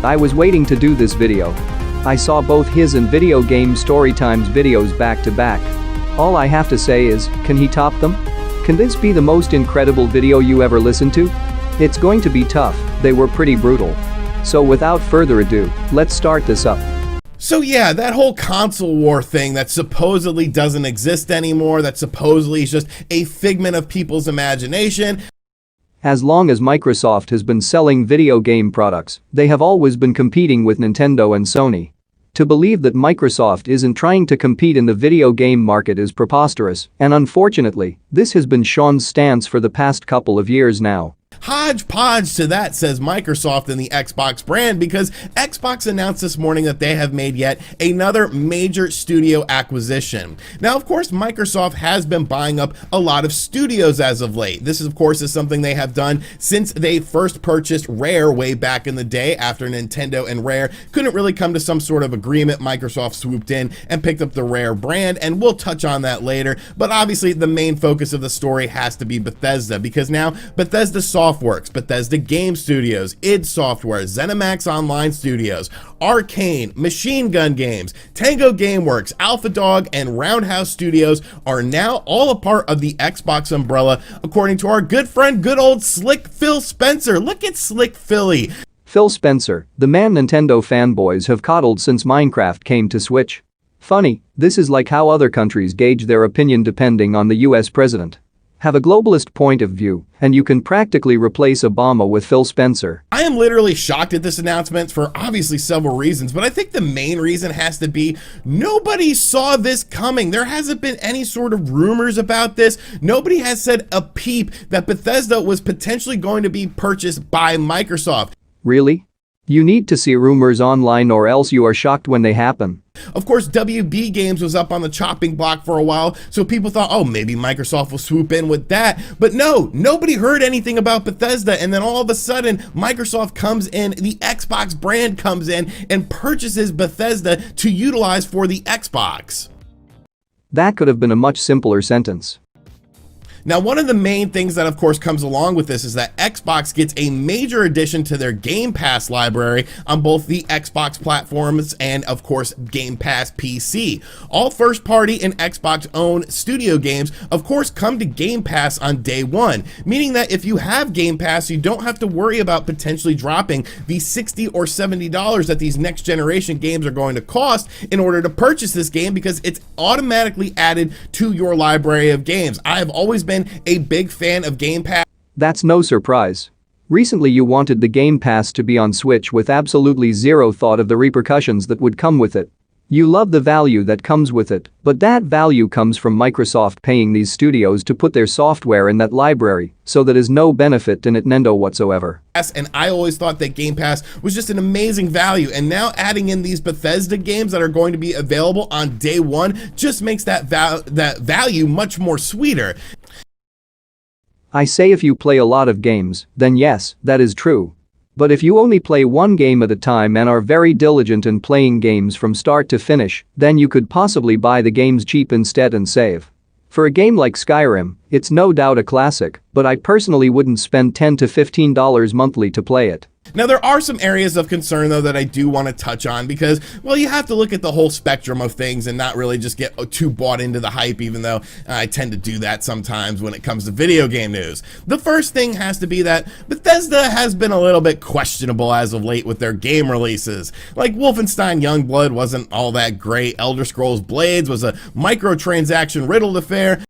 I was waiting to do this video. I saw both his and Video Game Storytime's videos back to back. All I have to say is, can he top them? Can this be the most incredible video you ever listened to? It's going to be tough, they were pretty brutal. So without further ado, let's start this up. So yeah, that whole console war thing that supposedly doesn't exist anymore, that supposedly is just a figment of people's imagination. As long as Microsoft has been selling video game products, they have always been competing with Nintendo and Sony. To believe that Microsoft isn't trying to compete in the video game market is preposterous, and unfortunately, this has been Sean's stance for the past couple of years now. Hodgepodge to that, says Microsoft and the Xbox brand, because Xbox announced this morning that they have made yet another major studio acquisition. Now, of course, Microsoft has been buying up a lot of studios as of late. This, of course, is something they have done since they first purchased Rare way back in the day. After Nintendo and Rare couldn't really come to some sort of agreement, Microsoft swooped in and picked up the Rare brand, and we'll touch on that later. But obviously, the main focus of the story has to be Bethesda, because now Bethesda Softworks, Bethesda Game Studios, id Software, ZeniMax Online Studios, Arcane, Machine Gun Games, Tango Gameworks, Alpha Dog, and Roundhouse Studios are now all a part of the Xbox umbrella, according to our good friend, good old Slick Phil Spencer. Look at Slick Philly. Phil Spencer, the man Nintendo fanboys have coddled since Minecraft came to Switch. Funny, this is like how other countries gauge their opinion depending on the US president. Have a globalist point of view, and you can practically replace Obama with Phil Spencer. I am literally shocked at this announcement for obviously several reasons, but I think the main reason has to be nobody saw this coming. There hasn't been any sort of rumors about this. Nobody has said a peep that Bethesda was potentially going to be purchased by Microsoft. Really? You need to see rumors online or else you are shocked when they happen. Of course, WB Games was up on the chopping block for a while, so people thought, oh, maybe Microsoft will swoop in with that. But no, nobody heard anything about Bethesda, and then all of a sudden, Microsoft comes in, the Xbox brand comes in and purchases Bethesda to utilize for the Xbox. That could have been a much simpler sentence. Now, one of the main things that of course comes along with this is that Xbox gets a major addition to their Game Pass library on both the Xbox platforms and of course Game Pass PC. All first party and Xbox owned studio games of course come to Game Pass on day one, meaning that if you have Game Pass, you don't have to worry about potentially dropping the $60 or $70 that these next generation games are going to cost in order to purchase this game, because it's automatically added to your library of games. I have always been a big fan of Game Pass. That's no surprise. Recently you wanted the Game Pass to be on Switch with absolutely zero thought of the repercussions that would come with it. You love the value that comes with it, but that value comes from Microsoft paying these studios to put their software in that library, so that is no benefit to Nintendo whatsoever. And I always thought that Game Pass was just an amazing value, and now adding in these Bethesda games that are going to be available on day one just makes that value much more sweeter. I say if you play a lot of games, then yes, that is true. But if you only play one game at a time and are very diligent in playing games from start to finish, then you could possibly buy the games cheap instead and save. For a game like Skyrim, it's no doubt a classic, but I personally wouldn't spend $10 to $15 monthly to play it. Now, there are some areas of concern, though, that I do want to touch on because, well, you have to look at the whole spectrum of things and not really just get too bought into the hype, even though I tend to do that sometimes when it comes to video game news. The first thing has to be that Bethesda has been a little bit questionable as of late with their game releases. Like Wolfenstein Youngblood wasn't all that great. Elder Scrolls Blades was a microtransaction-riddled affair.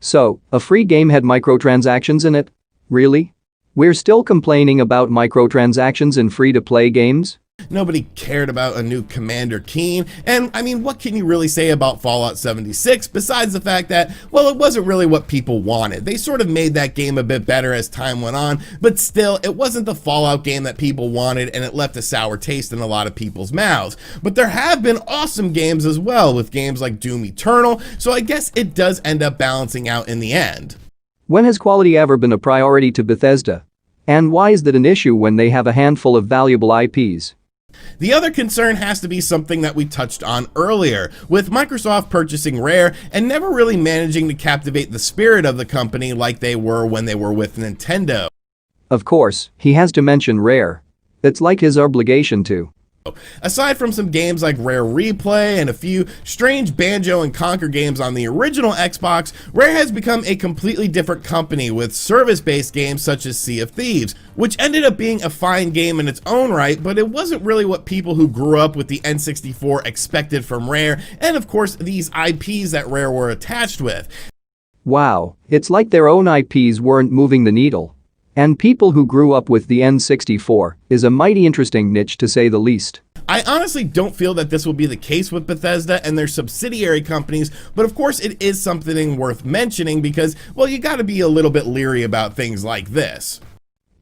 So, a free game had microtransactions in it? Really? We're still complaining about microtransactions in free-to-play games? Nobody cared about a new Commander Keen, and I mean, what can you really say about Fallout 76 besides the fact that, well, it wasn't really what people wanted. They sort of made that game a bit better as time went on, but still, it wasn't the Fallout game that people wanted, and it left a sour taste in a lot of people's mouths. But there have been awesome games as well, with games like Doom Eternal, so I guess it does end up balancing out in the end. When has quality ever been a priority to Bethesda? And why is that an issue when they have a handful of valuable IPs? The other concern has to be something that we touched on earlier, with Microsoft purchasing Rare and never really managing to captivate the spirit of the company like they were when they were with Nintendo. Of course, he has to mention Rare. It's like his obligation to. Aside from some games like Rare Replay and a few strange Banjo and Conquer games on the original Xbox, Rare has become a completely different company with service-based games such as Sea of Thieves, which ended up being a fine game in its own right, but it wasn't really what people who grew up with the N64 expected from Rare, and of course these IPs that Rare were attached with. Wow, it's like their own IPs weren't moving the needle. And people who grew up with the N64 is a mighty interesting niche to say the least. I honestly don't feel that this will be the case with Bethesda and their subsidiary companies, but of course it is something worth mentioning because, well, you gotta be a little bit leery about things like this.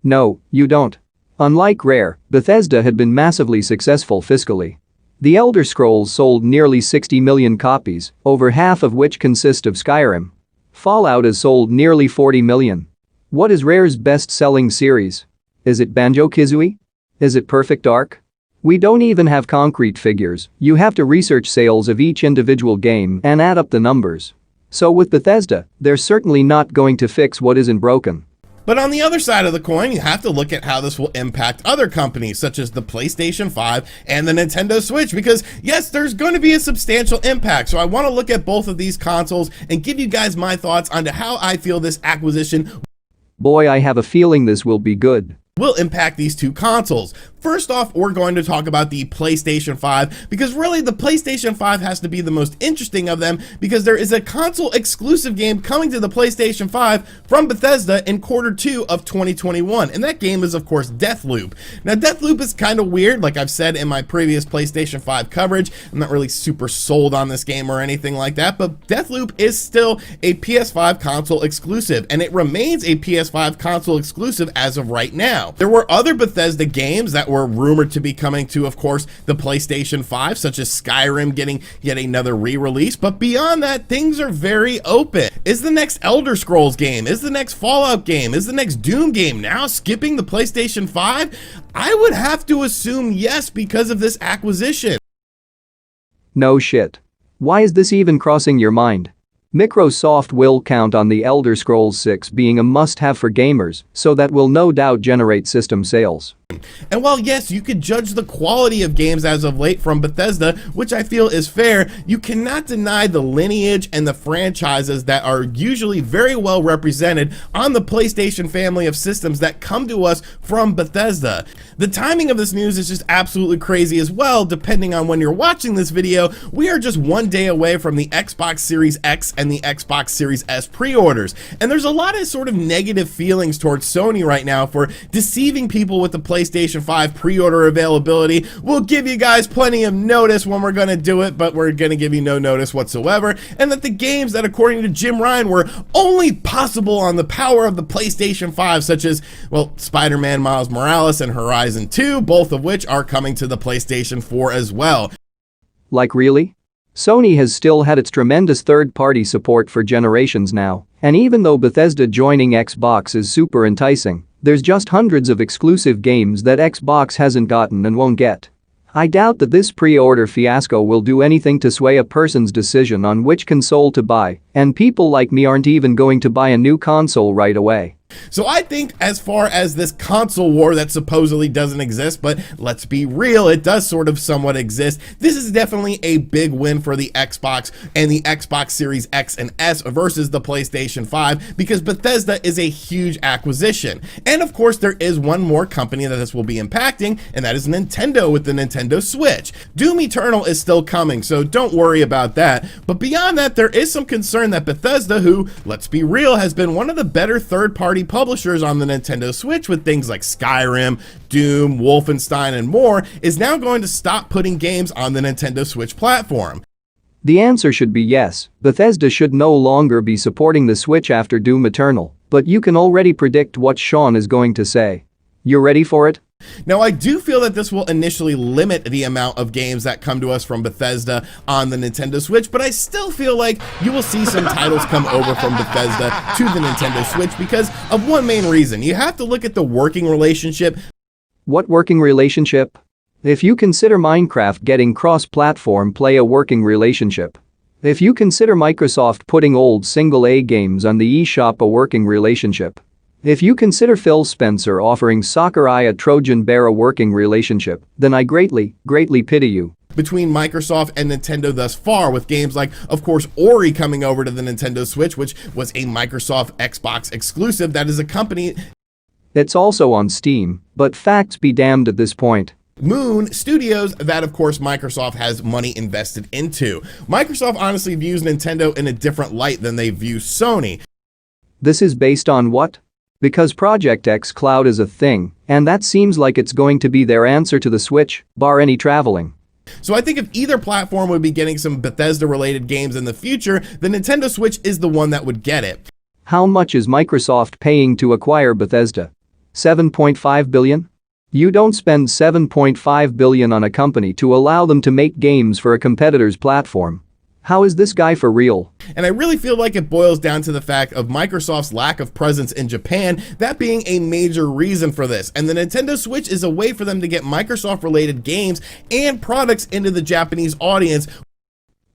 No, you don't. Unlike Rare, Bethesda had been massively successful fiscally. The Elder Scrolls sold nearly 60 million copies, over half of which consist of Skyrim. Fallout has sold nearly 40 million. What is Rare's best-selling series? Is it Banjo-Kazooie? Is it Perfect Dark? We don't even have concrete figures, you have to research sales of each individual game and add up the numbers. So with Bethesda, they're certainly not going to fix what isn't broken. But on the other side of the coin, you have to look at how this will impact other companies such as the PlayStation 5 and the Nintendo Switch because yes, there's going to be a substantial impact. So I want to look at both of these consoles and give you guys my thoughts on how I feel this acquisition Boy, I have a feeling this will be good. Will impact these two consoles. First off, we're going to talk about the PlayStation 5 because really the PlayStation 5 has to be the most interesting of them because there is a console exclusive game coming to the PlayStation 5 from Bethesda in Q2 of 2021, and that game is of course Deathloop. Now Deathloop is kind of weird, like I've said in my previous PlayStation 5 coverage. I'm not really super sold on this game or anything like that, but Deathloop is still a PS5 console exclusive and it remains a PS5 console exclusive as of right now. There were other Bethesda games that were rumored to be coming to, of course, the PlayStation 5, such as Skyrim getting yet another re-release, but beyond that, things are very open. Is the next Elder Scrolls game, is the next Fallout game, is the next Doom game now skipping the PlayStation 5? I would have to assume yes because of this acquisition. No shit. Why is this even crossing your mind? Microsoft will count on the Elder Scrolls 6 being a must-have for gamers, so that will no doubt generate system sales. And while yes, you could judge the quality of games as of late from Bethesda, which I feel is fair, you cannot deny the lineage and the franchises that are usually very well represented on the PlayStation family of systems that come to us from Bethesda. The timing of this news is just absolutely crazy as well, depending on when you're watching this video. We are just one day away from the Xbox Series X and the Xbox Series S pre-orders, and there's a lot of sort of negative feelings towards Sony right now for deceiving people with the PlayStation 5 pre-order availability. We'll give you guys plenty of notice when we're going to do it, but we're going to give you no notice whatsoever, and that the games that according to Jim Ryan were only possible on the power of the PlayStation 5, such as, well, Spider-Man Miles Morales and Horizon 2, both of which are coming to the PlayStation 4 as well. Like really? Sony has still had its tremendous third-party support for generations now, and even though Bethesda joining Xbox is super enticing, there's just hundreds of exclusive games that Xbox hasn't gotten and won't get. I doubt that this pre-order fiasco will do anything to sway a person's decision on which console to buy, and people like me aren't even going to buy a new console right away. So I think as far as this console war that supposedly doesn't exist, but let's be real, it does sort of somewhat exist, this is definitely a big win for the Xbox and the Xbox Series X and S versus the PlayStation 5 because Bethesda is a huge acquisition. And of course there is one more company that this will be impacting, and that is Nintendo with the Nintendo Switch. Doom Eternal is still coming, so don't worry about that. But beyond that, there is some concern that Bethesda, who, let's be real, has been one of the better third-party publishers on the Nintendo Switch with things like Skyrim, Doom, Wolfenstein, and more, is now going to stop putting games on the Nintendo Switch platform. The answer should be yes, Bethesda should no longer be supporting the Switch after Doom Eternal, but you can already predict what Sean is going to say. You ready for it? Now, I do feel that this will initially limit the amount of games that come to us from Bethesda on the Nintendo Switch, but I still feel like you will see some titles come over from Bethesda to the Nintendo Switch because of one main reason. You have to look at the working relationship. What working relationship? If you consider Minecraft getting cross-platform play a working relationship. If you consider Microsoft putting old single-A games on the eShop a working relationship. If you consider Phil Spencer offering Sakurai a Trojan bear a working relationship, then I greatly pity you. Between Microsoft and Nintendo thus far, with games like, of course, Ori coming over to the Nintendo Switch, which was a Microsoft Xbox exclusive that is a company. It's also on Steam, but facts be damned at this point. Moon Studios, that of course Microsoft has money invested into. Microsoft honestly views Nintendo in a different light than they view Sony. This is based on what? Because Project X Cloud is a thing, and that seems like it's going to be their answer to the Switch, bar any traveling. So I think if either platform would be getting some Bethesda-related games in the future, the Nintendo Switch is the one that would get it. How much is Microsoft paying to acquire Bethesda? $7.5 billion? You don't spend $7.5 billion on a company to allow them to make games for a competitor's platform. How is this guy for real? And I really feel like it boils down to the fact of Microsoft's lack of presence in Japan, that being a major reason for this. And the Nintendo Switch is a way for them to get Microsoft-related games and products into the Japanese audience.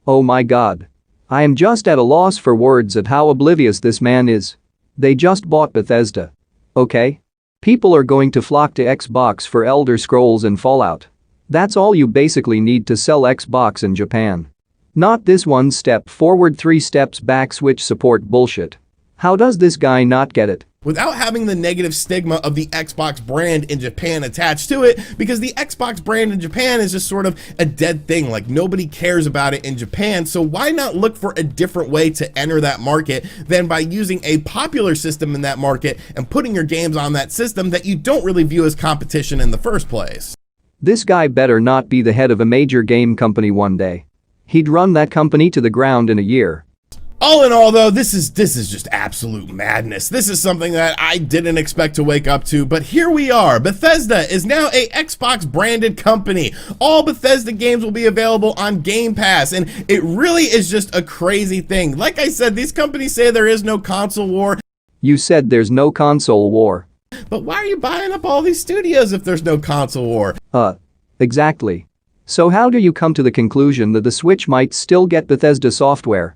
Oh my god. I am just at a loss for words at how oblivious this man is. They just bought Bethesda. Okay? People are going to flock to Xbox for Elder Scrolls and Fallout. That's all you basically need to sell Xbox in Japan. Not this one step forward, 3 steps back Switch support bullshit. How does this guy not get it? Without having the negative stigma of the Xbox brand in Japan attached to it, because the Xbox brand in Japan is just sort of a dead thing, like nobody cares about it in Japan, so why not look for a different way to enter that market than by using a popular system in that market and putting your games on that system that you don't really view as competition in the first place? This guy better not be the head of a major game company one day. He'd run that company to the ground in a year. All in all, though, this is just absolute madness. This is something that I didn't expect to wake up to, but here we are. Bethesda is now a Xbox branded company. All Bethesda games will be available on Game Pass, and it really is just a crazy thing. Like I said, these companies say there is no console war. You said there's no console war. But why are you buying up all these studios if there's no console war? Exactly. So how do you come to the conclusion that the Switch might still get Bethesda software?